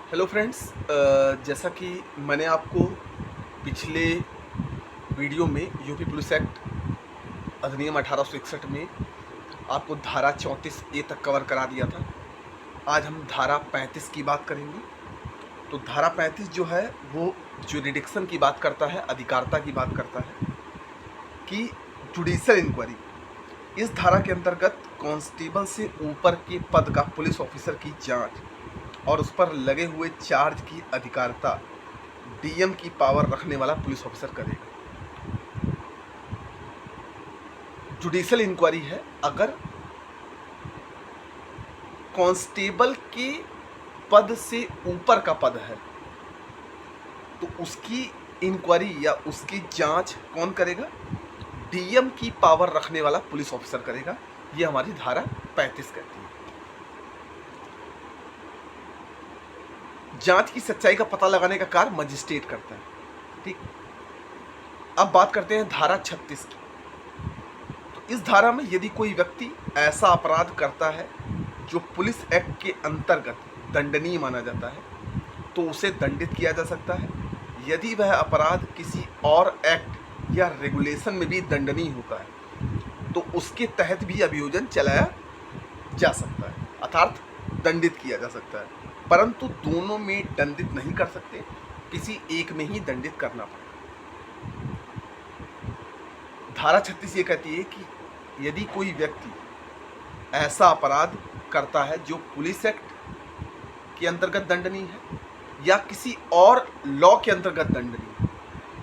Hello friends, जैसा कि मैंने आपको पिछले वीडियो में यूपी पुलिस एक्ट अधिनियम 1861 में आपको धारा 34A तक कवर करा दिया था। आज हम धारा 35 की बात करेंगे। तो धारा 35 जो है वो जुरिडिक्शन की बात करता है, अधिकारिता की बात करता है कि जुडिशियल इंक्वायरी। इस धारा के अंतर्गत कांस्टेबल से ऊपर के पद का पुलिस ऑफिसर की जांच और उस पर लगे हुए चार्ज की अधिकारिता डीएम की पावर रखने वाला पुलिस ऑफिसर करेगा। जुडिशियल इंक्वायरी है, अगर कांस्टेबल के पद से ऊपर का पद है तो उसकी इंक्वायरी या उसकी जांच कौन करेगा? डीएम की पावर रखने वाला पुलिस ऑफिसर करेगा। ये हमारी धारा 35 कहती है। जांच की सच्चाई का पता लगाने का कार्य मजिस्ट्रेट करता है। ठीक, अब बात करते हैं धारा 36 की। तो इस धारा में यदि कोई व्यक्ति ऐसा अपराध करता है जो पुलिस एक्ट के अंतर्गत दंडनीय माना जाता है तो उसे दंडित किया जा सकता है। यदि वह अपराध किसी और एक्ट या रेगुलेशन में भी दंडनीय होता है तो उसके तहत भी अभियोजन चलाया जा सकता है, अर्थात दंडित किया जा सकता है। परंतु दोनों में दंडित नहीं कर सकते, किसी एक में ही दंडित करना पड़ेगा। धारा 36 ये कहती है कि यदि कोई व्यक्ति ऐसा अपराध करता है जो पुलिस एक्ट के अंतर्गत दंडनीय है या किसी और लॉ के अंतर्गत दंडनीय है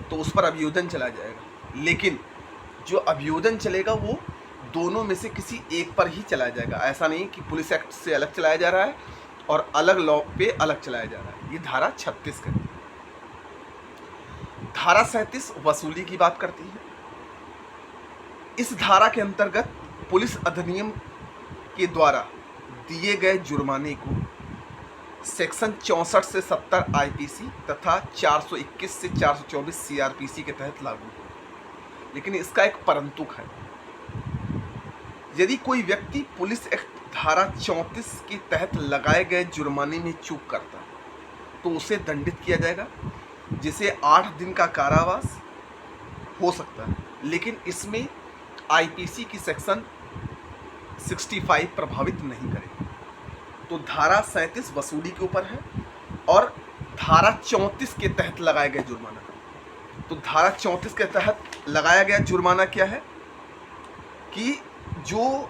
तो उस पर अभियोजन चला जाएगा। लेकिन जो अभियोजन चलेगा वो दोनों में से किसी एक पर ही चलाया जाएगा। ऐसा नहीं कि पुलिस एक्ट से अलग चलाया जा रहा है और अलग लॉ पे अलग चलाया जा रहा है। ये धारा 36 कहती है। धारा 37 वसूली की बात करती है। इस धारा के अंतर्गत पुलिस अधिनियम के द्वारा दिए गए जुर्माने को सेक्शन 64 से 70 आईपीसी तथा 421 से 424 सीआरपीसी के तहत लागू हो। लेकिन इसका एक परंतुक है। यदि कोई व्यक्ति पुलिस एक्ट धारा 34 के तहत लगाए गए जुर्माने में चूक करता है तो उसे दंडित किया जाएगा, जिसे 8 दिन का कारावास हो सकता है। लेकिन इसमें आईपीसी की सेक्शन 65 प्रभावित नहीं करेगी। तो धारा 37 वसूली के ऊपर है और धारा 34 के तहत लगाए गए जुर्माना। तो धारा 34 के तहत लगाया गया जुर्माना क्या है कि जो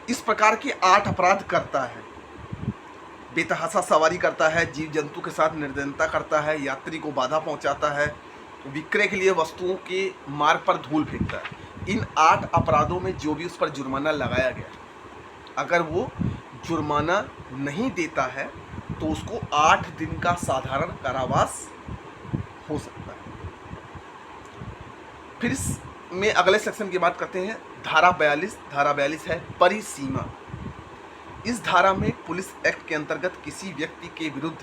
इस प्रकार के 8 अपराध करता है, बेतहाशा सवारी करता है, जीव जंतु के साथ निर्दयता करता है, यात्री को बाधा पहुंचाता है, विक्रय के लिए वस्तुओं के मार्ग पर धूल फेंकता है, इन 8 अपराधों में जो भी उस पर जुर्माना लगाया गया, अगर वो जुर्माना नहीं देता है तो उसको 8 दिन का साधारण कारावास हो सकता है। फिर इसमें अगले सेक्शन की बात करते हैं। धारा 42 है परिसीमा। इस धारा में पुलिस एक्ट के अंतर्गत किसी व्यक्ति के विरुद्ध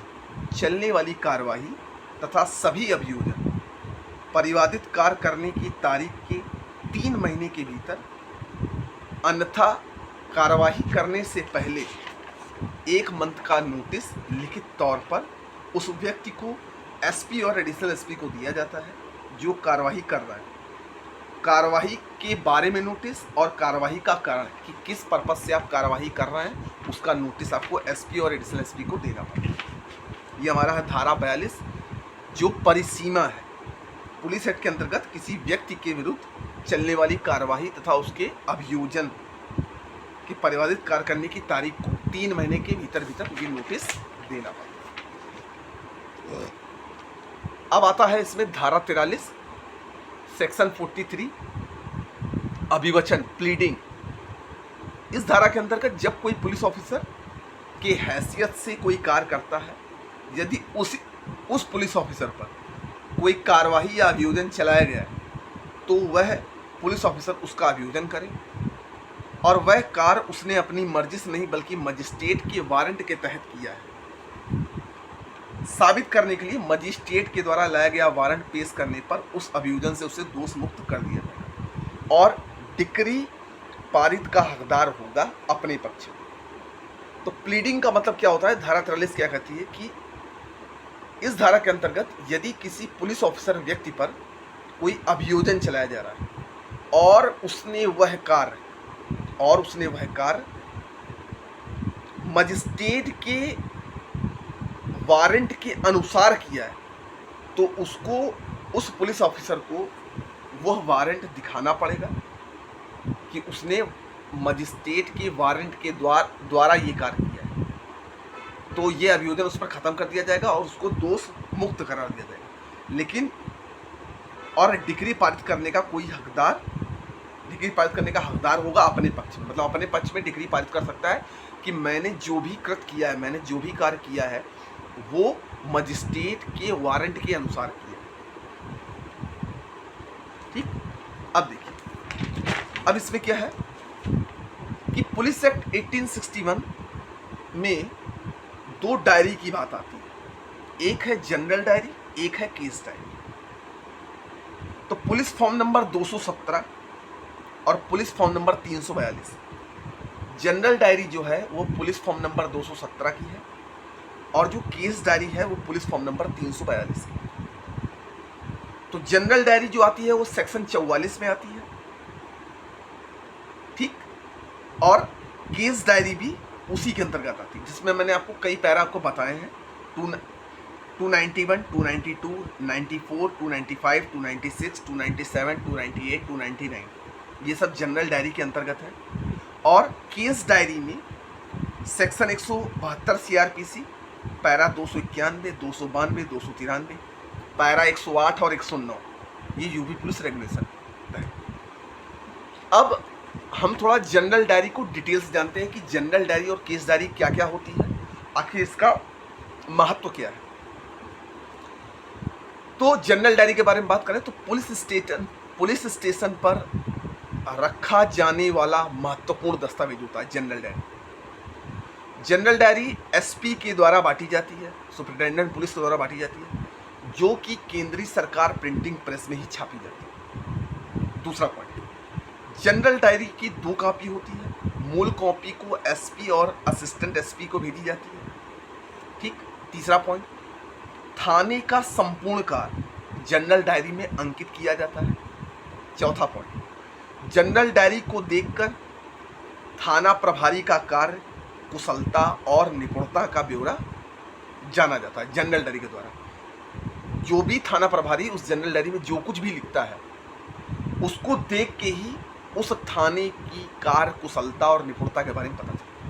चलने वाली कार्यवाही तथा सभी अभियोजन परिवादित कार्य करने की तारीख के 3 महीने के भीतर, अन्यथा कार्यवाही करने से पहले 1 मंथ का नोटिस लिखित तौर पर उस व्यक्ति को एसपी और एडिशनल एसपी को दिया जाता है जो कार्यवाही कर रहा है। कार्यवाही के बारे में नोटिस और कार्यवाही का कारण कि किस पर्पस से आप कार्यवाही कर रहे हैं उसका नोटिस आपको एसपी और एडिशनल एसपी को देना पड़ेगा। ये हमारा है धारा 42 जो परिसीमा है। पुलिस एक्ट के अंतर्गत किसी व्यक्ति के विरुद्ध चलने वाली कार्यवाही तथा उसके अभियोजन के परिवादित कार्य करने की तारीख को 3 महीने के भीतर ये नोटिस देना पड़ेगा। अब आता है इसमें धारा 43 सेक्शन 43 अभिवचन प्लीडिंग। इस धारा के अंतर्गत जब कोई पुलिस ऑफिसर के हैसियत से कोई कार्य करता है, यदि उस पुलिस ऑफिसर पर कोई कार्यवाही या अभियोजन चलाया गया है तो वह पुलिस ऑफिसर उसका अभियोजन करे और वह कार्य उसने अपनी मर्जी से नहीं बल्कि मजिस्ट्रेट के वारंट के तहत किया है, साबित करने के लिए मजिस्ट्रेट के द्वारा लाया गया वारंट पेश करने पर उस अभियोजन से उसे दोष मुक्त कर दिया जाएगा और डिक्री पारित का हकदार होगा अपने पक्ष में। तो प्लीडिंग का मतलब क्या होता है, धारा 43 क्या कहती है कि इस धारा के अंतर्गत यदि किसी पुलिस ऑफिसर व्यक्ति पर कोई अभियोजन चलाया जा रहा है और उसने वह कार्य मजिस्ट्रेट के वारंट के अनुसार किया है, तो उसको, उस पुलिस ऑफिसर को वह वारंट दिखाना पड़ेगा कि उसने मजिस्ट्रेट के वारंट के द्वारा ये कार्य किया है। तो ये अभियोजन उस पर ख़त्म कर दिया जाएगा और उसको दोष मुक्त करार दिया जाएगा। लेकिन और डिग्री पारित करने का हकदार होगा अपने पक्ष में, मतलब अपने पक्ष में डिग्री पारित कर सकता है कि मैंने जो भी कृत्य किया है, मैंने जो भी कार्य किया है वो मजिस्ट्रेट के वारंट के अनुसार किया। ठीक, अब देखिए, अब इसमें क्या है कि पुलिस एक्ट 1861 में दो डायरी की बात आती है, एक है जनरल डायरी, एक है केस डायरी। तो पुलिस फॉर्म नंबर 217 और police form number 342, general diary जो है वो पुलिस फॉर्म नंबर 217 की है और जो केस डायरी है वो पुलिस फॉर्म नंबर 342 की है। तो जनरल डायरी जो आती है वो सेक्शन 44 में आती है, ठीक, और केस डायरी भी उसी के अंतर्गत आती है, जिसमें मैंने आपको कई पैरा आपको बताए हैं, 291, 292, 94, 295, 296, 297, 298, 299, ये सब जनरल डायरी के अंतर्गत है। और केस डायरी में सेक्शन 172 CRPC, पैरा 291, 292, 293, पैरा 108 और 109, ये यूपी पुलिस रेगुलेशन है। अब हम थोड़ा जनरल डायरी को डिटेल्स जानते हैं कि जनरल डायरी और केस डायरी क्या क्या होती है, आखिर इसका महत्व क्या है। तो जनरल डायरी के बारे में बात करें तो पुलिस स्टेशन पर रखा जाने वाला महत्वपूर्ण दस्तावेज होता है general diary. General diary SP के द्वारा बांटी जाती है, सुपरिटेंडेंट पुलिस के द्वारा बांटी जाती है, जो कि केंद्रीय सरकार प्रिंटिंग प्रेस में ही छापी जाती है। दूसरा पॉइंट, जनरल डायरी की 2 कॉपी होती है, मूल कॉपी को SP और असिस्टेंट SP को भेजी जाती है, ठीक। तीसरा पॉइंट, थाने का संपूर्ण कार्य जनरल डायरी में अंकित किया जाता है। चौथा पॉइंट, जनरल डायरी को देखकर थाना प्रभारी का कार्य, कुशलता और निपुणता का ब्यौरा जाना जाता है जनरल डायरी के द्वारा। जो भी थाना प्रभारी उस जनरल डायरी में जो कुछ भी लिखता है उसको देख के ही उस थाने की कार्य कुशलता और निपुणता के बारे में पता चलता है।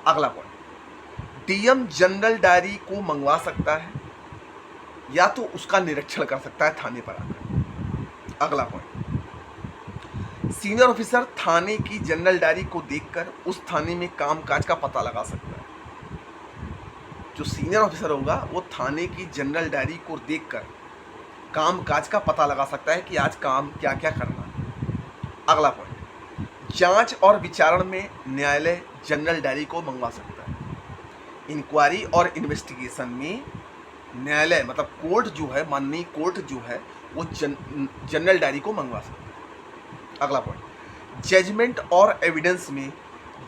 अगला पॉइंट, DM जनरल डायरी को मंगवा सकता है या तो उसका निरीक्षण कर सकता है थाने पर आकर। अगला पॉइंट, सीनियर ऑफिसर थाने की जनरल डायरी को देखकर उस थाने में कामकाज का पता लगा सकता है। जो सीनियर ऑफिसर होगा वो थाने की जनरल डायरी को देखकर कामकाज का पता लगा सकता है कि आज काम क्या क्या करना है। अगला पॉइंट, जांच और विचारण में न्यायालय जनरल डायरी को मंगवा सकता है। इंक्वायरी और इन्वेस्टिगेशन में न्यायालय मतलब कोर्ट जो है, माननीय कोर्ट जो है वो जनरल डायरी को मंगवा सकता है। अगला पॉइंट, जजमेंट और एविडेंस में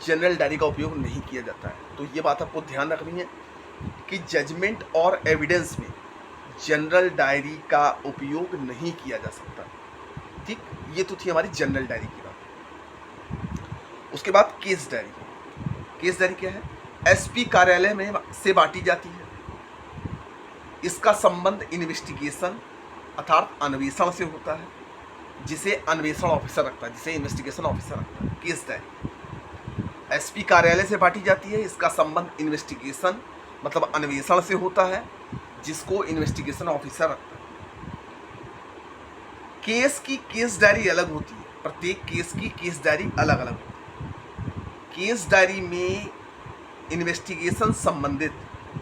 जनरल डायरी का उपयोग नहीं किया जाता है। तो ये बात आपको ध्यान रखनी है कि जजमेंट और एविडेंस में जनरल डायरी का उपयोग नहीं किया जा सकता, ठीक। ये तो थी हमारी जनरल डायरी की बात। उसके बाद केस डायरी। केस डायरी क्या है? SP कार्यालय में से बांटी जाती है। इसका संबंध इन्वेस्टिगेशन अर्थात अन्वेषण से होता है, जिसे अन्वेषण ऑफिसर रखता है, जिसे इन्वेस्टिगेशन ऑफिसर रखता है। केस डायरी SP कार्यालय से बांटी जाती है। इसका संबंध इन्वेस्टिगेशन मतलब अन्वेषण से होता है, जिसको इन्वेस्टिगेशन ऑफिसर रखता है। केस की केस डायरी अलग होती है, प्रत्येक केस की केस डायरी अलग अलग होती है। केस डायरी में इन्वेस्टिगेशन संबंधित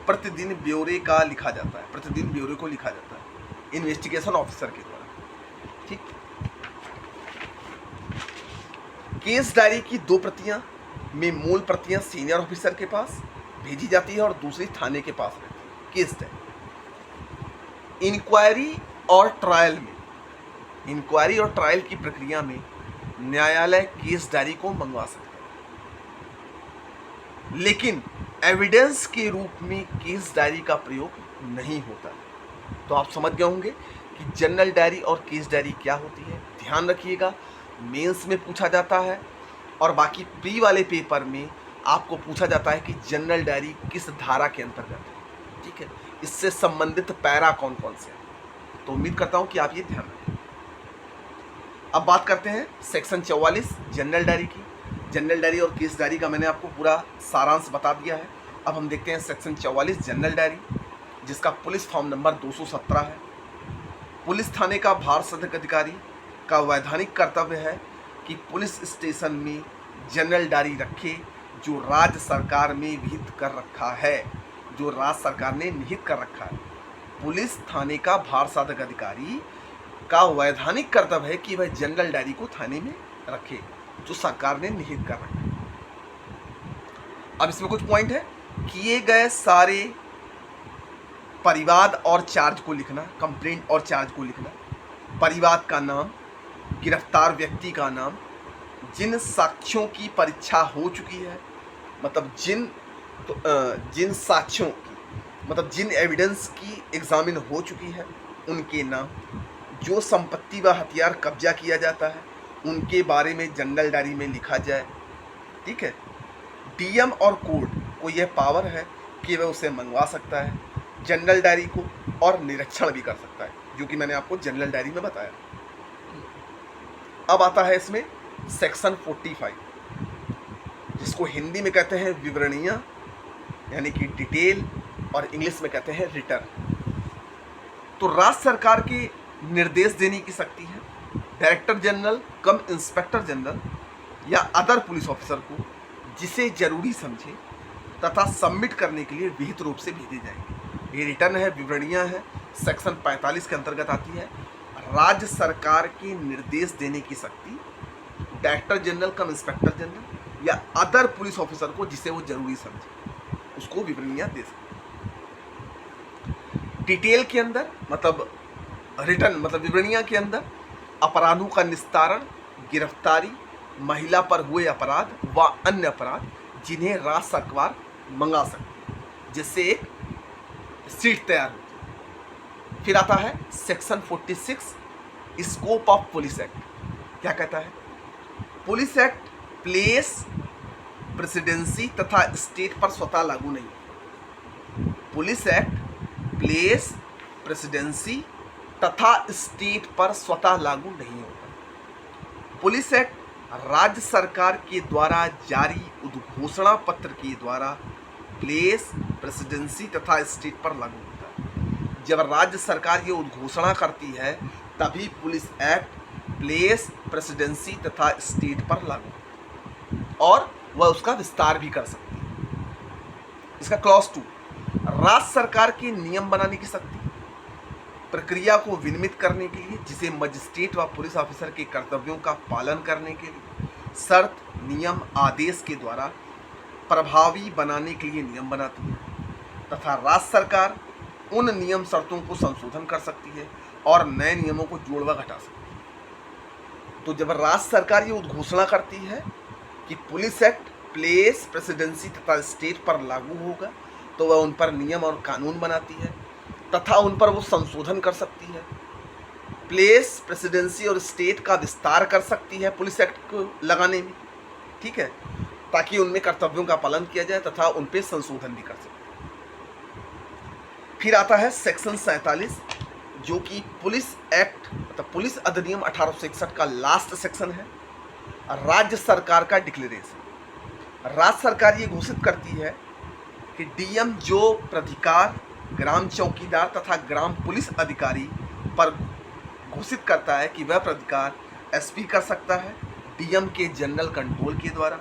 प्रतिदिन ब्यौरे का लिखा जाता है, प्रतिदिन ब्यौरे को लिखा जाता है इन्वेस्टिगेशन ऑफिसर के द्वारा, ठीक। केस डायरी की 2 प्रतियां में मूल प्रतियां सीनियर ऑफिसर के पास भेजी जाती है और दूसरी थाने के पास रहती है। केस डायरी इंक्वायरी और ट्रायल में, इंक्वायरी और ट्रायल की प्रक्रिया में न्यायालय केस डायरी को मंगवा सकता है। लेकिन एविडेंस के रूप में केस डायरी का प्रयोग नहीं होता। तो आप समझ गए होंगे कि जनरल डायरी और केस डायरी क्या होती है। ध्यान रखिएगा, मेंस में पूछा जाता है और बाकी प्री वाले पेपर में आपको पूछा जाता है कि जनरल डायरी किस धारा के अंतर्गत है। ठीक है, इससे संबंधित पैरा कौन कौन से हैं। तो उम्मीद करता हूं कि आप ये ध्यान रखें। अब बात करते हैं सेक्शन 44 जनरल डायरी की। जनरल डायरी और केस डायरी का मैंने आपको पूरा सारांश बता दिया है। अब हम देखते हैं सेक्शन 44 जनरल डायरी, जिसका पुलिस फॉर्म नंबर 217 है। पुलिस थाने का भारसाधक अधिकारी का वैधानिक कर्तव्य है कि पुलिस स्टेशन में जनरल डायरी रखे जो राज्य सरकार में विहित कर रखा है, जो राज्य सरकार ने निहित कर रखा है। पुलिस थाने का भारसाधक अधिकारी का वैधानिक कर्तव्य है कि वह जनरल डायरी को थाने में रखे जो सरकार ने निहित कर रखा है। अब इसमें कुछ पॉइंट है। किए गए सारे परिवाद और चार्ज को लिखना, कंप्लेंट और चार्ज को लिखना, परिवाद का नाम, गिरफ्तार व्यक्ति का नाम, जिन साक्ष्यों की परीक्षा हो चुकी है, मतलब जिन साक्ष्यों की, मतलब जिन एविडेंस की एग्जामिन हो चुकी है उनके नाम, जो संपत्ति व हथियार कब्जा किया जाता है उनके बारे में जनरल डायरी में लिखा जाए। ठीक है, डीएम और कोर्ट को यह पावर है कि वह उसे मंगवा सकता है जनरल डायरी को और निरीक्षण भी कर सकता है, जो कि मैंने आपको जनरल डायरी में बताया। अब आता है इसमें सेक्शन 45, जिसको हिंदी में कहते हैं विवरणीय यानी कि डिटेल और इंग्लिश में कहते हैं रिटर्न। तो राज्य सरकार के निर्देश देने की शक्ति है डायरेक्टर जनरल कम इंस्पेक्टर जनरल या अदर पुलिस ऑफिसर को जिसे जरूरी समझे तथा सबमिट करने के लिए विहित रूप से भेजे जाएंगे। ये रिटर्न है, विवरणीय है, सेक्शन 45 के अंतर्गत आती है। राज्य सरकार के निर्देश देने की शक्ति डायरेक्टर जनरल कम इंस्पेक्टर जनरल या अदर पुलिस ऑफिसर को जिसे वो जरूरी समझे उसको विवरणीय दे सकते। डिटेल के अंदर मतलब रिटर्न मतलब विवरणीय के अंदर अपराधों का निस्तारण, गिरफ्तारी, महिला पर हुए अपराध व अन्य अपराध जिन्हें राज्य सरकार मंगा सकती है, जिससे एक सीट तैयार होती है। फिर आता है section 46 scope of police act. क्या कहता है? पुलिस एक्ट प्लेस, प्रेसिडेंसी तथा स्टेट पर स्वतः लागू नहीं। पुलिस एक्ट प्लेस, प्रेसिडेंसी तथा स्टेट पर स्वतः लागू नहीं होता। पुलिस एक्ट राज्य सरकार के द्वारा जारी उद्घोषणा पत्र के द्वारा प्लेस, प्रेसिडेंसी तथा स्टेट पर लागू होता है। जब राज्य सरकार ये उद्घोषणा करती है तभी पुलिस एक्ट प्लेस, प्रेसिडेंसी तथा स्टेट पर लागू और वह उसका विस्तार भी कर सकती है। इसका क्लॉज 2, राज्य सरकार के नियम बनाने की शक्ति, प्रक्रिया को विनियमित करने के लिए जिसे मजिस्ट्रेट व पुलिस ऑफिसर के कर्तव्यों का पालन करने के लिए शर्त, नियम, आदेश के द्वारा प्रभावी बनाने के लिए नियम बनाती है तथा राज्य सरकार उन नियम शर्तों को संशोधन कर सकती है और नए नियमों को जोड़ व घटा सकती है। तो जब राज्य सरकार ये उद्घोषणा करती है कि पुलिस एक्ट प्लेस, प्रेसिडेंसी तथा स्टेट पर लागू होगा तो वह उन पर नियम और कानून बनाती है तथा उन पर वो संशोधन कर सकती है। प्लेस, प्रेसिडेंसी और स्टेट का विस्तार कर सकती है पुलिस एक्ट को लगाने में, ठीक है, ताकि उनमें कर्तव्यों का पालन किया जाए तथा उन पर संशोधन भी कर सकते हैं। फिर आता है सेक्शन 47 जो कि पुलिस एक्ट मतलब पुलिस अधिनियम 1861 का लास्ट सेक्शन है। राज्य सरकार का डिक्लेरेशन। राज्य सरकार ये घोषित करती है कि डीएम जो प्राधिकार ग्राम चौकीदार तथा ग्राम पुलिस अधिकारी पर घोषित करता है कि वह प्राधिकार एसपी कर सकता है डीएम के जनरल कंट्रोल के द्वारा।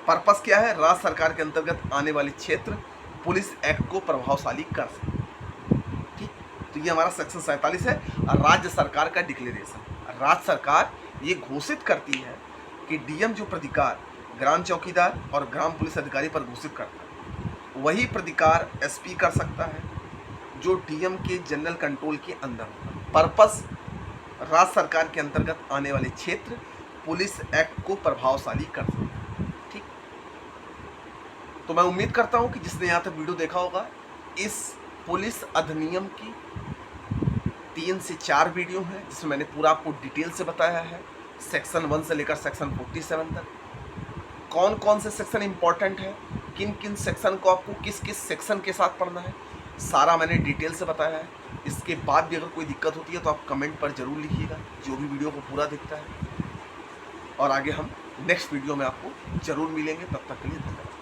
पर्पस क्या है? राज्य सरकार के अंतर्गत आने वाले क्षेत्र पुलिस एक्ट को प्रभावशाली कर सके। ठीक, तो ये हमारा सेक्शन 47 है, राज्य सरकार का डिक्लेरेशन। राज्य सरकार ये घोषित करती है कि डीएम जो प्राधिकार ग्राम चौकीदार और ग्राम पुलिस अधिकारी पर घोषित करता है वही प्राधिकार एसपी कर सकता है जो डीएम के जनरल कंट्रोल के अंदर होगा। पर्पस राज्य सरकार के अंतर्गत आने वाले क्षेत्र पुलिस एक्ट को प्रभावशाली कर सकते हैं। ठीक, तो मैं उम्मीद करता हूँ कि जिसने यहाँ तक वीडियो देखा होगा, इस पुलिस अधिनियम की 3 से 4 वीडियो हैं जिसमें मैंने पूरा आपको डिटेल से बताया है, सेक्शन 1 से लेकर सेक्शन 47 तक कौन कौन से सेक्शन इंपॉर्टेंट है, किन किन सेक्शन को आपको किस किस सेक्शन के साथ पढ़ना है, सारा मैंने डिटेल से बताया है। इसके बाद भी अगर कोई दिक्कत होती है तो आप कमेंट पर ज़रूर लिखिएगा, जो भी वीडियो को पूरा देखता है। और आगे हम नेक्स्ट वीडियो में आपको ज़रूर मिलेंगे, तब तक के लिए धन्यवाद।